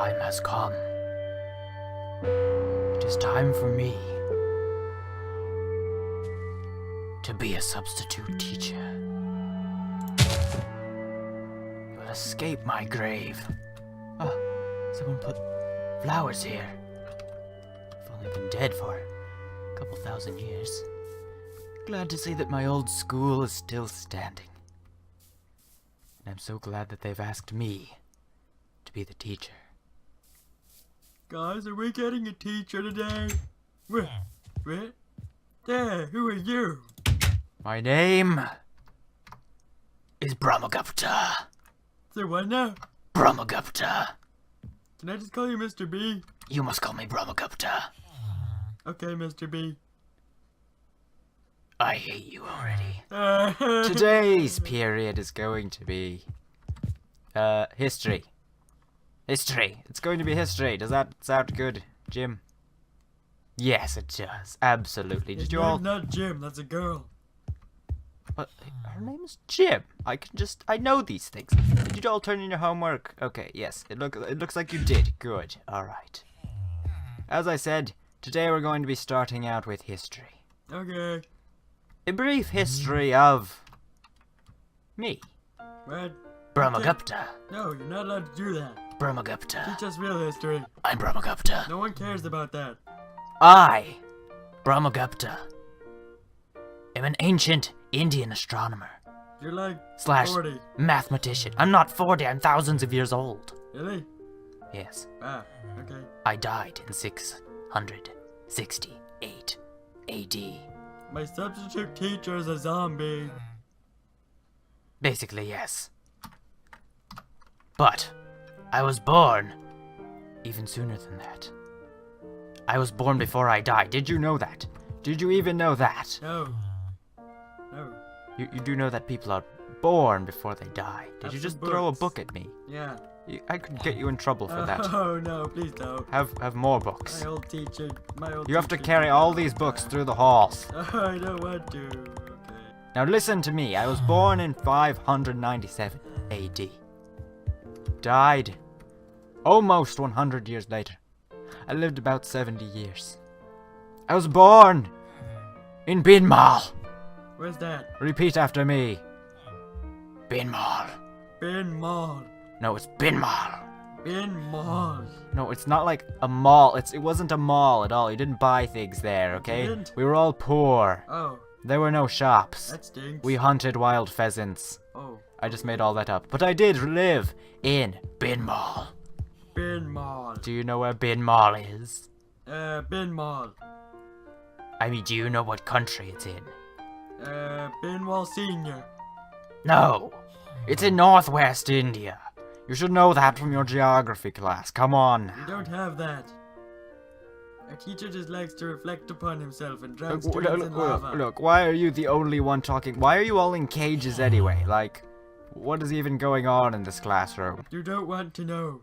time has come. It is time for me to be a substitute teacher. You will escape my grave. Oh, someone put flowers here. I've only been dead for a couple thousand years. Glad to see that my old school is still standing. And I'm so glad that they've asked me to be the teacher. Guys, are we getting a teacher today? What? There, who are you? My name is Brahmagupta. Say what now? Brahmagupta. Can I just call you Mr. B? You must call me Brahmagupta. Okay, Mr. B. I hate you already. Today's period is going to be history. History. It's going to be history. Does that sound good, Jim? Yes, it does. Absolutely. Did you all? Not Jim. That's a girl. What? Her name is Jim. I know these things. Did you all turn in your homework? Okay. Yes. It looks like you did. Good. All right. As I said, today we're going to be starting out with history. Okay. A brief history of me. What? Brahmagupta. No, you're not allowed to do that. Brahmagupta. Teach us real history. I'm Brahmagupta. No one cares about that. I, Brahmagupta, am an ancient Indian astronomer. You're like Slash 40. mathematician. I'm not 40, I'm thousands of years old. Really? Yes. Ah, okay. I died in 668 AD. My substitute teacher is a zombie. Basically, yes. But I was born even sooner than that. I was born before I died. Did you know that? Did you even know that? No. No. You do know that people are born before they die. Did you Have just some throw a books. book at me? Yeah. I could get you in trouble for that. Oh no, please don't. Have more books. My old teacher. You have to carry all these books through the halls. I don't want to. Okay. Now listen to me. I was born in 597 AD. Died almost 100 years later. I lived about 70 years. I was born in Binmal. Where's that? Repeat after me. Binmal. Bin Mall. No, it's Binmal. Bin Mall. No, it's not like a mall. It wasn't a mall at all. You didn't buy things there, okay? Didn't? We were all poor. Oh, There were no shops. that stinks. We hunted wild pheasants. Oh, I just made all that up. But I did live in Binmal. Bin Mall. Do you know where Binmal is? Bin Mall. I mean, do you know what country it's in? Bin Mall Senior. No. It's in northwest India. You should know that from your geography class. Come on. We don't have that. Our teacher just likes to reflect upon himself and drown Look, students in lava. look, why are you the only one talking? Why are you all in cages anyway? Like, what is even going on in this classroom? You don't want to know.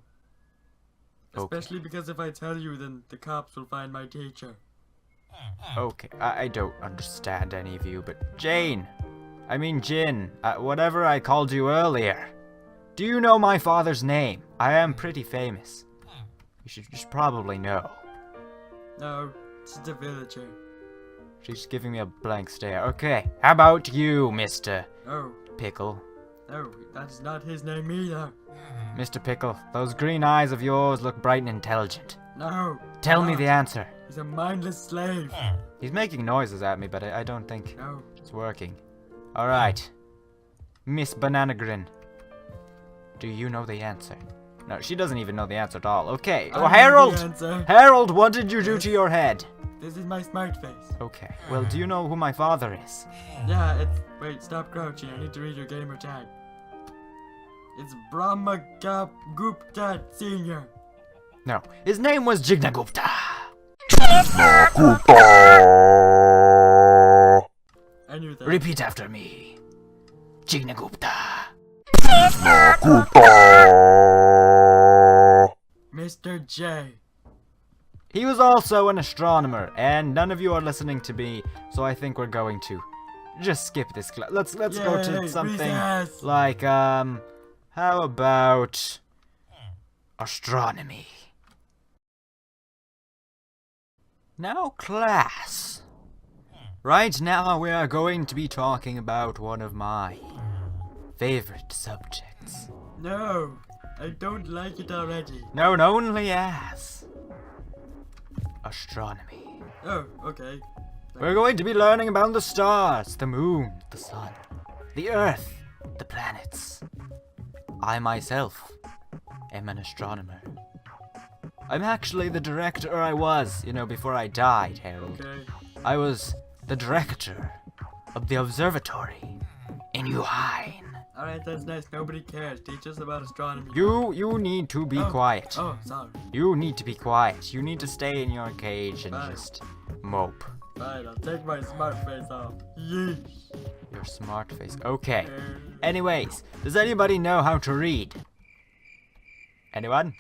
Okay. Especially because if I tell you, then the cops will find my teacher. Okay, I don't understand any of you, but Jin, whatever I called you earlier. Do you know my father's name? I am pretty famous. You should probably know. No, it's just a villager. She's giving me a blank stare. Okay, how about you, Mr. Oh, Pickle? no, that is not his name either. Mr. Pickle, those green eyes of yours look bright and intelligent. No. Tell me not. the answer. He's a mindless slave. He's making noises at me, but I don't think No. it's working. Alright. Miss Banana Grin. Do you know the answer? No, she doesn't even know the answer at all. Okay. I Oh, know Harold! the answer. Harold, what did you do to your head? This is my smart face. Okay. Well, do you know who my father is? Yeah, it's... Wait, stop crouching. I need to read your gamer tag. It's Brahmagupta Senior. No. His name was Jignagupta. I knew that. Repeat after me. Jignagupta. Mr. J. He was also an astronomer, and none of you are listening to me, so I think we're going to just skip this class. Let's go to Yay, something recess. like how about Astronomy. Now, class. Right now we are going to be talking about one of my favorite subjects. No, I don't like it already. Known only as astronomy. Oh, okay. We're going to be learning about the stars, the moon, the sun, the earth, the planets. I myself am an astronomer. I'm actually the director, or I was, before I died, Harold. Okay. I was the director of the observatory in Yuhain. Alright, that's nice. Nobody cares. Teach us about astronomy. You need to be quiet. Oh, sorry. You need to be quiet. You need to stay in your cage and Fine. just mope. Fine, I'll take my smart face off. Yeesh. Your smart face. Okay. Anyways, does anybody know how to read? Anyone?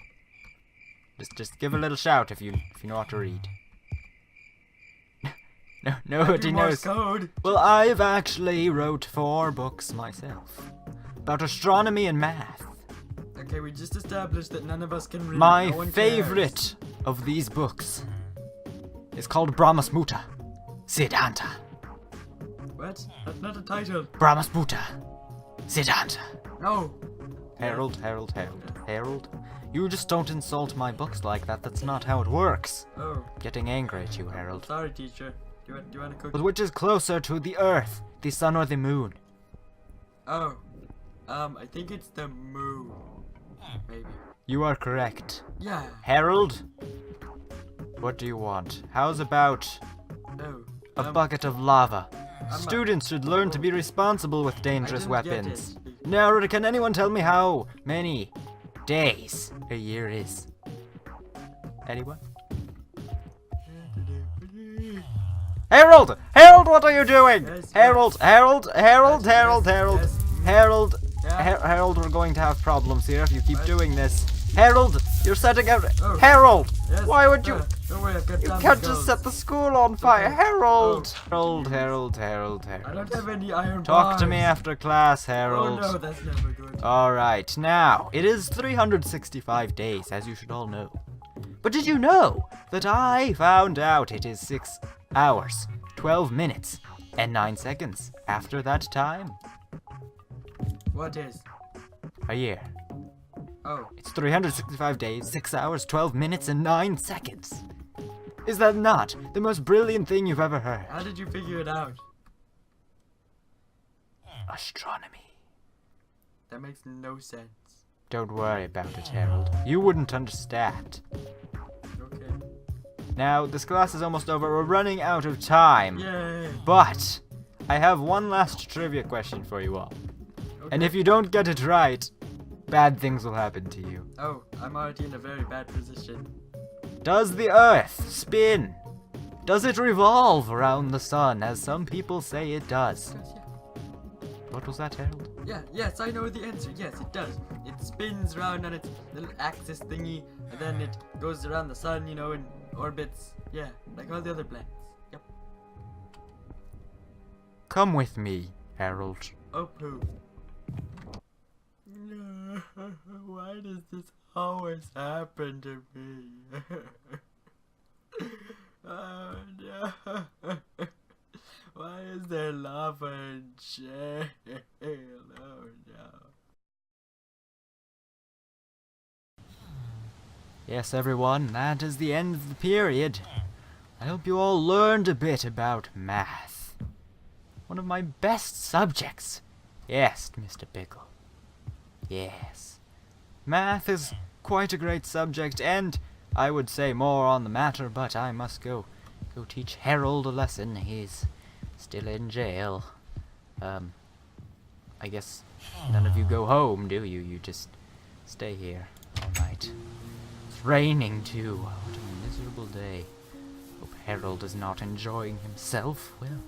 Just give a little shout if you know how to read. No, nobody knows. Code. Well, I've actually wrote 4 books myself about astronomy and math. Okay, we just established that none of us can read. My No one favorite of these books is called Brahmagupta Siddhanta. cares. What? That's not a title. Brahmagupta Siddhanta. No. Harold. You just don't insult my books like that. That's not how it works. Oh, Getting angry at you, Harold. sorry, teacher. Do you want to cook? But which is closer to the Earth, the Sun, or the Moon? Oh, I think it's the moon. Maybe. You are correct. Yeah. Harold? What do you want? How's about No. a bucket of lava? I'm Students should learn to be responsible with dangerous didn't get weapons. it. Now, can anyone tell me how many days a year is? Anyone? Harold! Harold, what are you doing? Yes, Harold, Harold, Harold, Yes, Harold, yes, Harold, yes. Harold, Yeah. Harold, we're going to have problems here if you keep What? doing this. Harold, you're setting out. Oh. Harold! Yes, Why would you? Don't worry, I've got You time can't to just go. set the school on fire. okay. Harold! Oh. Harold. I don't have any iron Talk to bars. me after class, Oh Harold. no, that's never good. Alright, now, it is 365 days, as you should all know. But did you know that I found out it is 6 hours, 12 minutes, and 9 seconds after that time? What is? A year. Oh, It's 365 days, 6 hours, 12 minutes, and 9 seconds. Is that not the most brilliant thing you've ever heard? how did you figure it out? Astronomy. That makes no sense. Don't worry about it, Harold. You wouldn't understand. Okay. Now, this class is almost over. We're running out of time. Yay. But I have one last trivia question for you all. And Okay. if you don't get it right, bad things will happen to you. Oh, I'm already in a very bad position. Does the Earth spin? Does it revolve around the sun, as some people say it does? Yes, What was that, Harold? yeah, yes, I know the answer. Yes, it does. It spins around on its little axis thingy, and then it goes around the sun, and orbits. Yeah, like all the other planets. Yep. Come with me, Harold. Oh, poo. Why does this always happen to me? Oh no. Why is there lava in jail? Oh no. Yes, everyone, that is the end of the period. I hope you all learned a bit about math. One of my best subjects. Yes, Mr. Pickle. Yes. Math is quite a great subject, and I would say more on the matter, but I must go teach Harold a lesson. He's still in jail. I guess none of you go home, do you? You just stay here all night. It's raining too. What a miserable day. Hope Harold is not enjoying himself. Well,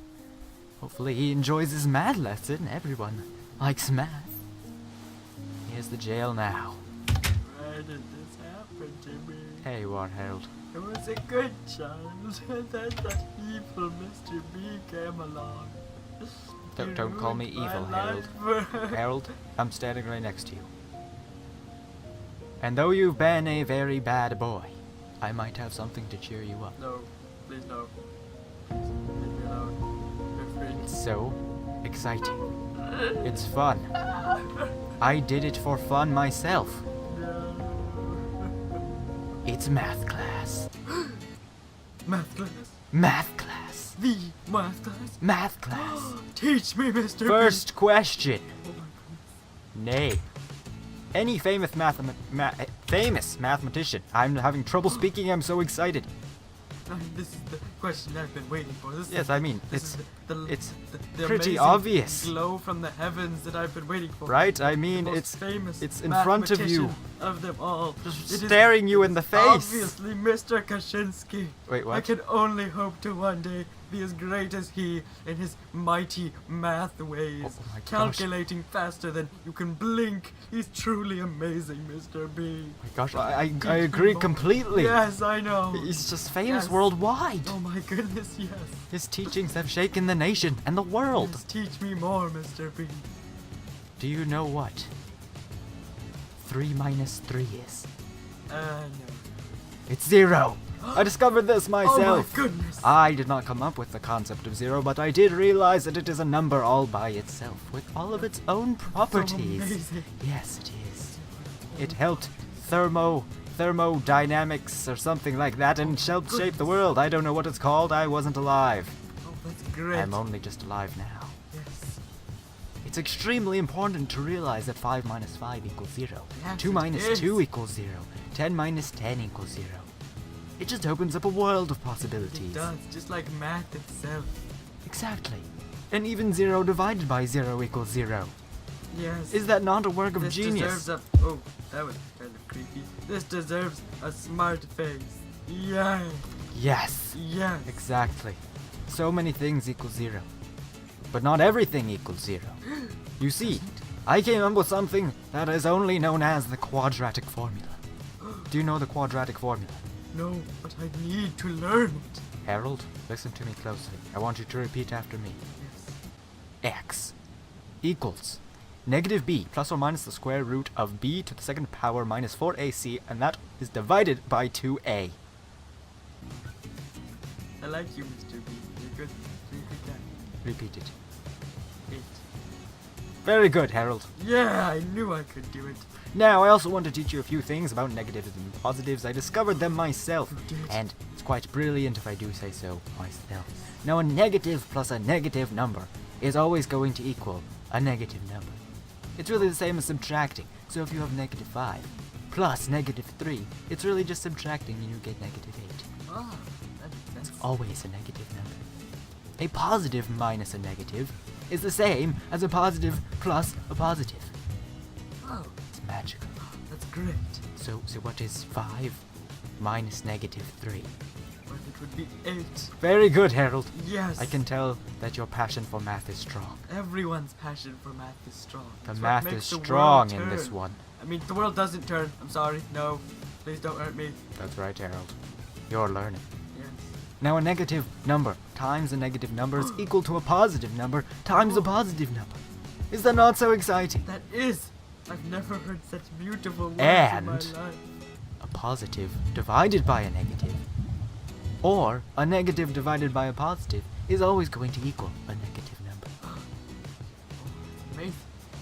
hopefully he enjoys his math lesson. Everyone likes math. Here's the jail now. Why did this happen to me? Here you are, Harold. I was a good child, and then that evil Mr. B came along. Don't call me ruined my evil, Harold. life. Harold, I'm standing right next to you. And though you've been a very bad boy, I might have something to cheer you up. No, please no. Please leave me alone. You're free. It's so exciting. It's fun. I did it for fun myself. No. It's math class. Math class. Math class. The math class. Math class. Teach me, Mr. First question. B. Oh my Name any famous mathematician. I'm having trouble speaking. I'm so excited. goodness. This is the question I've been waiting for. This Yes, is, I mean, this it's is the pretty amazing obvious. glow from the heavens that I've been waiting for. Right? I The mean, most it's famous in front of you. mathematician of them all. just It is staring you in the face. Obviously, Mr. Kaczynski. Wait, I what? can only hope to one day be as great as he in his mighty math ways. Oh my gosh. Calculating faster than you can blink. He's truly amazing, Mr. B. My gosh, I Teach agree me completely. Yes, I know. He's just famous Yes. worldwide. Oh my goodness, yes. His teachings have shaken the nation and the world. Yes, teach me more, Mr. B. Do you know what 3 minus 3 is? No. It's 0. I discovered this myself. Oh my goodness. I did not come up with the concept of 0, but I did realize that it is a number all by itself, with all of its own properties. amazing. Yes, it is. It helped thermodynamics or something like that, and helped shape the world. I don't know what it's called. I wasn't alive. Oh, that's great. I'm only just alive now. Yes. It's extremely important to realize that 5 minus 5 equals 0. Yes, 2 it minus is. 2 equals 0. 10 minus 10 equals 0. It just opens up a world of possibilities. It does, just like math itself. Exactly. And even 0 divided by 0 equals 0. Yes. Is that not a work of this genius? deserves a... Oh, that was kind of creepy. This deserves a smart face. Yay. Yes. Yes. Exactly. So many things equal 0. But not everything equals 0. You see, I came up with something that is only known as the quadratic formula. Do you know the quadratic formula? No, but I need to learn it. Harold, listen to me closely. I want you to repeat after me. Yes. X equals negative b plus or minus the square root of b to the second power minus 4ac, and that is divided by 2a. I like you, Mr. B. You're good. Repeat that. Repeat it. 8. Very good, Harold. Yeah, I knew I could do it. Now, I also want to teach you a few things about negatives and positives. I discovered them myself, You did. and it's quite brilliant if I do say so myself. Now, a negative plus a negative number is always going to equal a negative number. It's really the same as subtracting. So if you have negative 5 plus negative 3, it's really just subtracting and you get negative 8. Ah, that makes sense. It's always a negative number. A positive minus a negative is the same as a positive plus a positive. Oh, It's magical. that's great. So what is 5 minus negative 3? Well, it would be 8. Very good, Harold. Yes. I can tell that your passion for math is strong. Everyone's passion for math is strong. The It's what math makes is the world strong in this turn. one. I mean, the world doesn't turn. I'm sorry. No. Please don't hurt me. That's right, Harold. You're learning. Yes. Now, a negative number times a negative number is equal to a positive number times a positive number. Is that not so exciting? That is. I've never heard such beautiful words And- in my life. A positive divided by a negative, or a negative divided by a positive, is always going to equal a negative number. Amazing.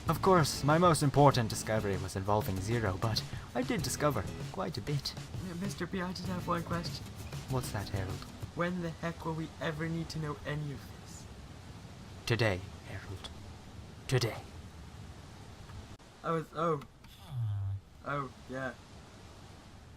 Of course, my most important discovery was involving 0, but I did discover quite a bit. Yeah, Mr. B, I just have one question. What's that, Harold? When the heck will we ever need to know any of this? Today, Harold. Today. Oh, yeah.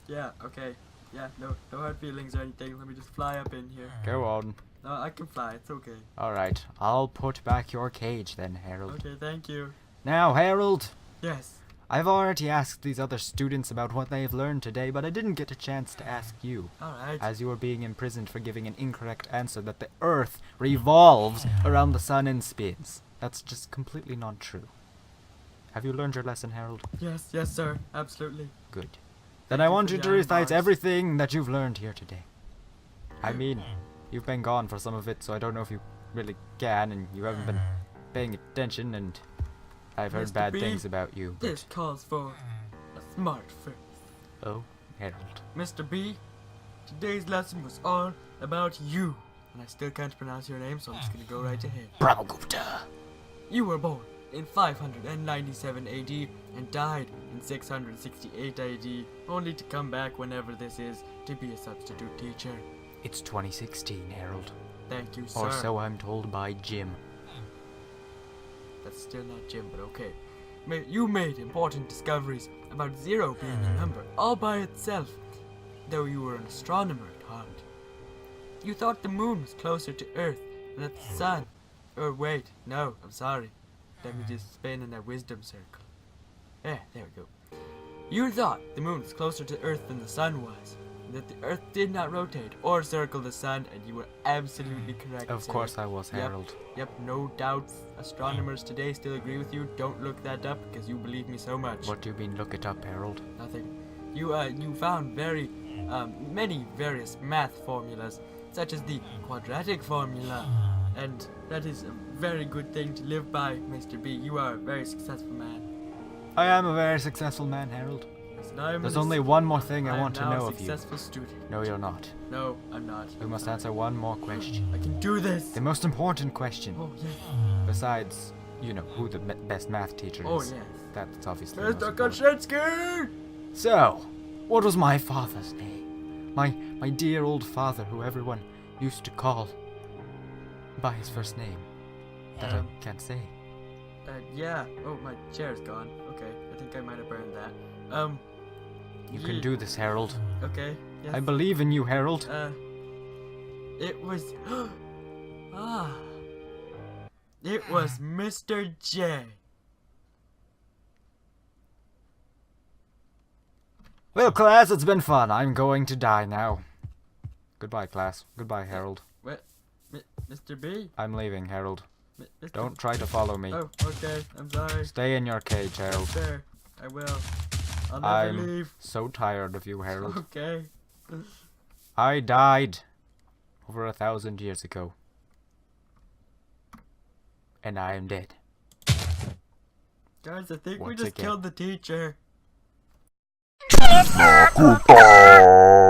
Yeah, okay. Yeah, no hard feelings or anything. Let me just fly up in here. Go on. No, I can fly. It's okay. Alright, I'll put back your cage then, Harold. Okay, thank you. Now, Harold, Yes. I've already asked these other students about what they've learned today, but I didn't get a chance to ask you, Alright. as you were being imprisoned for giving an incorrect answer that the Earth revolves around the sun and spins. That's just completely not true. Have you learned your lesson, Harold? Yes, sir. Absolutely. Good. Then Thank I you want for you the to iron recite bars. everything that you've learned here today. I mean, you've been gone for some of it, so I don't know if you really can, and you haven't been paying attention, and I've heard Mr. bad B, things about you. But This calls for a smart face. Oh, Harold. Mr. B, today's lesson was all about you. And I still can't pronounce your name, so I'm just gonna go right ahead. Brahmagupta. You were born in 597 AD and died in 668 AD, only to come back whenever this is to be a substitute teacher. It's 2016, Harold. Thank you, sir. Or so I'm told by Jim. That's still not Jim, but okay. You made important discoveries about zero being a number all by itself, though you were an astronomer at heart. You thought the moon was closer to Earth than that the sun. Or wait, no, I'm sorry. Let me just spin in that wisdom circle. There we go. You thought the moon was closer to Earth than the sun was, and that the Earth did not rotate or circle the sun, and you were absolutely correct. Of course I was, Harold. Yep, no doubts. Astronomers today still agree with you. Don't look that up because you believe me so much. What do you mean, look it up, Harold? Nothing. You found many various math formulas, such as the quadratic formula, and that is a very good thing to live by, Mr. B. You are a very successful man. I am a very successful man, Harold. There's only one more thing I want to know of you. Successful student. No, you're not. No, I'm not. We must answer one more question. I can do this. The most important question. Oh yes. Besides, you know, who the best math teacher is. Oh yes. That's obviously the most Mr. important. Kaczynski! So, what was my father's name? My dear old father, who everyone used to call by his first name. That I can't say. Yeah. Oh, my chair's gone. Okay, I think I might have burned that. You can do this, Harold. Okay. Yes. I believe in you, Harold. It was... It was Mr. J. Well, class, it's been fun. I'm going to die now. Goodbye, class. Goodbye, Harold. What? Mr. B? I'm leaving, Harold. Mr. Don't try to follow me. Oh, okay. I'm sorry. Stay in your cage, Harold. Sure, I will. I'll never I'm leave. so tired of you, Harold. Okay. I died over 1,000 years ago. And I am dead. Guys, I think we Once just again. killed the teacher. Brahmagupta.